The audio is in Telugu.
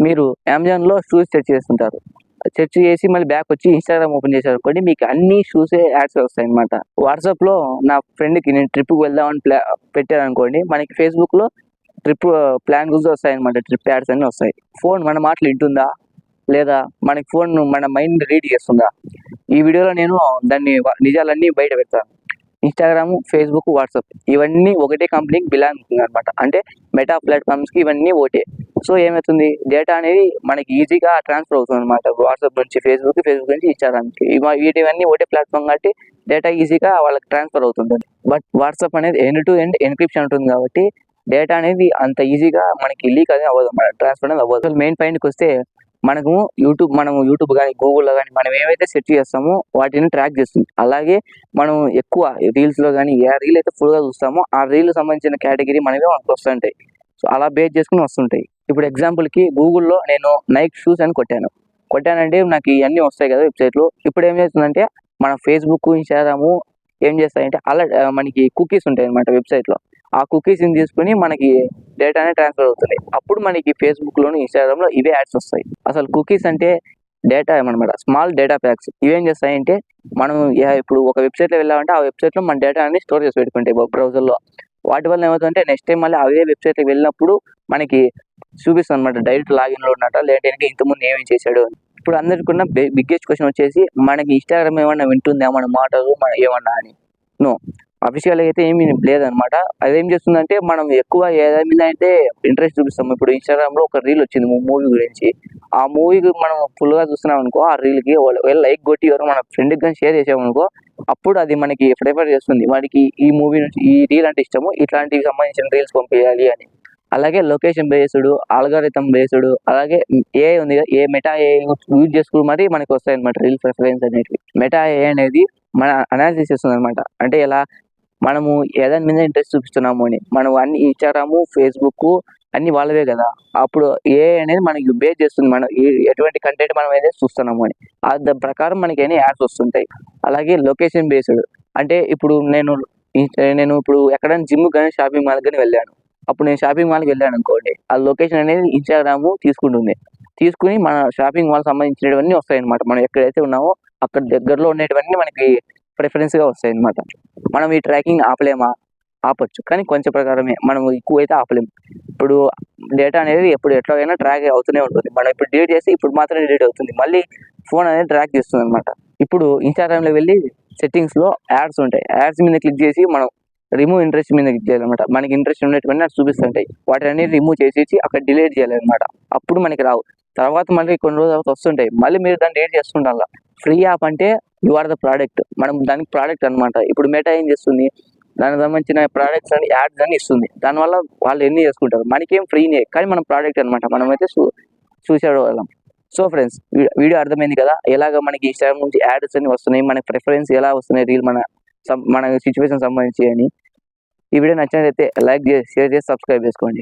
మీరు అమెజాన్లో షూస్ సెర్చ్ చేస్తుంటారు. సెర్చ్ చేసి మళ్ళీ బ్యాక్ వచ్చి ఇన్స్టాగ్రామ్ ఓపెన్ చేశారు అనుకోండి, మీకు అన్ని షూసే యాడ్స్ వస్తాయి అనమాట. వాట్సాప్లో నా ఫ్రెండ్కి నేను ట్రిప్కి వెళ్దామని పెట్టాను అనుకోండి, మనకి ఫేస్బుక్లో ట్రిప్ ప్లాన్ గురించి వస్తాయి అనమాట. ట్రిప్ యాడ్స్ అన్నీ వస్తాయి. ఫోన్ మన మాటలు వింటుందా లేదా, మనకి ఫోన్ మన మైండ్ రీడ్ చేస్తుందా? ఈ వీడియోలో నేను దాన్ని నిజాలన్నీ బయట పెడతాను. ఇన్స్టాగ్రామ్, ఫేస్బుక్, వాట్సాప్ ఇవన్నీ ఒకటే కంపెనీకి బిలాంగ్ అవుతుంది అనమాట. అంటే మెటా ప్లాట్ఫామ్స్కి ఇవన్నీ ఒకటే. సో ఏమవుతుంది, డేటా అనేది మనకి ఈజీగా ట్రాన్స్ఫర్ అవుతుంది అనమాట. వాట్సాప్ నుంచి ఫేస్బుక్, ఫేస్బుక్ నుంచి ఇన్స్టాగ్రామ్కి, వీటివన్నీ ఒకటే ప్లాట్ఫామ్ కాబట్టి డేటా ఈజీగా వాళ్ళకి ట్రాన్స్ఫర్ అవుతుంది. బట్ వాట్సాప్ అనేది ఎండ్ టు ఎండ్ ఎన్క్రిప్షన్ ఉంటుంది కాబట్టి డేటా అనేది అంత ఈజీగా మనకి లీక్ అనేది అవ్వదు, మన ట్రాన్స్ఫర్ అనేది అవ్వదు. మెయిన్ పాయింట్కి వస్తే, మనం యూట్యూబ్ కానీ గూగుల్లో కానీ మనం ఏవైతే సెర్చ్ చేస్తామో వాటిని ట్రాక్ చేస్తుంది. అలాగే మనం ఎక్కువ రీల్స్లో కానీ ఏ రీల్ అయితే ఫుల్గా చూస్తామో ఆ రీల్ సంబంధించిన కేటగిరీ మనమే మనకు వస్తుంటాయి. సో అలా బేస్ చేసుకుని వస్తుంటాయి. ఇప్పుడు ఎగ్జాంపుల్కి గూగుల్లో నేను నైక్ షూస్ అని కొట్టానంటే నాకు ఇవన్నీ వస్తాయి కదా వెబ్సైట్లో. ఇప్పుడు ఏం చేస్తుందంటే మన ఫేస్బుక్, ఇన్స్టాగ్రాము ఏం చేస్తాయంటే అలా మనకి కుకీస్ ఉంటాయి అనమాట వెబ్సైట్లో. ఆ కుకీస్ని తీసుకుని మనకి డేటానే ట్రాన్స్ఫర్ అవుతుంది. అప్పుడు మనకి ఫేస్బుక్లోను, ఇన్స్టాగ్రామ్లో ఇవే యాడ్స్ వస్తాయి. అసలు కుకీస్ అంటే డేటా ఏమన్నమాట, స్మాల్ డేటా ప్యాక్స్. ఇవేం చేస్తాయంటే మనం ఇప్పుడు ఒక వెబ్సైట్లో వెళ్ళామంటే ఆ వెబ్సైట్లో మన డేటా అనేది స్టోర్ చేసి పెట్టుకుంటాయి బ్రౌజర్లో. వాటి వల్ల ఏమవుతుందంటే నెక్స్ట్ టైం మళ్ళీ అవే వెబ్సైట్కి వెళ్ళినప్పుడు మనకి చూపిస్తుంది అనమాట, డైరెక్ట్ లాగిన్లో ఉన్నట్ట లేదంటే ఇంతకుముందు ఏమేమి చేశాడు అని. ఇప్పుడు అందరికన్నా బిగ్గెస్ట్ క్వశ్చన్ వచ్చేసి, మనకి ఇన్స్టాగ్రామ్ ఏమన్నా వింటుందా మన మాటలు ఏమన్నా అని? నో, అఫీషియల్గా అయితే ఏమీ లేదనమాట. అదేం చేస్తుందంటే మనం ఎక్కువ ఏదైనా మీద అయితే ఇంట్రెస్ట్ చూపిస్తాము. ఇప్పుడు ఇన్స్టాగ్రామ్లో ఒక రీల్ వచ్చింది మూవీ గురించి, ఆ మూవీకి మనం ఫుల్గా చూస్తున్నాం అనుకో, ఆ రీల్కి లైక్ కొట్టి ఎవరు మన ఫ్రెండ్కి కానీ షేర్ చేసామనుకో, అప్పుడు అది మనకి ప్రిఫర్ చేస్తుంది, వాడికి ఈ మూవీ నుంచి ఈ రీల్ అంటే ఇష్టము, ఇట్లాంటివి సంబంధించిన రీల్స్ పంపించాలి అని. అలాగే లొకేషన్ బేస్డ్, ఆల్గారిథం బేస్డ్, అలాగే ఏ ఉంది ఏ మెటా ఏ యూజ్ చేసుకుని మరి మనకి వస్తాయి అనమాట రీల్ ప్రిఫరెన్స్ అనేవి. మెటా ఏ అనేది మన అనాలిసిస్ చేస్తుంది అనమాట. అంటే ఎలా మనము ఏదాని మీద ఇంట్రెస్ట్ చూపిస్తున్నాము అని. మనం అన్ని ఇన్స్టాగ్రాము, ఫేస్బుక్ అన్ని వాళ్ళవే కదా, అప్పుడు ఏ అనేది మనకి బేస్ చేస్తుంది మనం ఎటువంటి కంటెంట్ మనం ఏదైతే చూస్తున్నాము అని. దాని ప్రకారం మనకి అన్ని యాడ్స్ వస్తుంటాయి. అలాగే లొకేషన్ బేస్డ్ అంటే ఇప్పుడు నేను ఇప్పుడు ఎక్కడైనా జిమ్ కానీ షాపింగ్ మాల్ కానీ వెళ్ళాను. అప్పుడు నేను షాపింగ్ మాల్కి వెళ్ళాను అనుకోండి, ఆ లొకేషన్ అనేది ఇన్స్టాగ్రామ్ తీసుకుని మన షాపింగ్ మాల్ సంబంధించినవన్నీ వస్తాయి అనమాట. మనం ఎక్కడైతే ఉన్నామో అక్కడ దగ్గరలో ఉండేటివన్నీ మనకి ప్రిఫరెన్స్గా వస్తాయి అనమాట. మనం ఈ ట్రాకింగ్ ఆపొచ్చు, కానీ కొంచెం ప్రకారమే, మనం ఎక్కువైతే ఆపలేము. ఇప్పుడు డేటా అనేది ఎట్లాగైనా ట్రాక్ అవుతూనే ఉంటుంది. మనం ఇప్పుడు డిలీట్ చేసి ఇప్పుడు మాత్రమే డిలీట్ అవుతుంది, మళ్ళీ ఫోన్ అనేది ట్రాక్ చేస్తుంది అనమాట. ఇప్పుడు ఇన్స్టాగ్రామ్లో వెళ్ళి సెట్టింగ్స్లో యాడ్స్ ఉంటాయి, యాడ్స్ మీద క్లిక్ చేసి మనం రిమూవ్ ఇంట్రెస్ట్ మీద క్లిక్ చేయాలన్నమాట. మనకి ఇంట్రెస్ట్ ఉన్నటువంటి అది చూపిస్తుంటాయి, వాటిని రిమూవ్ చేసేసి అక్కడ డిలీట్ చేయాలన్నమాట. అప్పుడు మనకి రావు. తర్వాత మళ్ళీ కొన్ని రోజుల తర్వాత వస్తుంటాయి, మళ్ళీ మీరు దాన్ని డిలీట్ చేస్తుండాలి. ఫ్రీ యాప్ అంటే యు ఆర్ ద ప్రోడక్ట్, మనం దానికి ప్రోడక్ట్ అనమాట. ఇప్పుడు మెటా ఏం చేస్తుంది, దానికి సంబంధించిన ప్రోడక్ట్స్ అని యాడ్స్ అని ఇస్తుంది. దానివల్ల వాళ్ళు ఎన్ని చేసుకుంటారు, మనకేం ఫ్రీనే, కానీ మనం ప్రోడక్ట్ అనమాట, మనమైతే చూసేవాళ్ళం వాళ్ళం. సో ఫ్రెండ్స్, వీడియో అర్థమైంది కదా, ఎలాగ మనకి ఇన్స్టాగ్రామ్ నుంచి యాడ్స్ అని వస్తున్నాయి, మనకి ప్రిఫరెన్స్ ఎలా వస్తున్నాయి రీల్ మన సిచ్యువేషన్ సంబంధించి అని. ఈ వీడియో నచ్చినట్లయితే లైక్ చేసి, షేర్ చేసి, సబ్స్క్రైబ్ చేసుకోండి.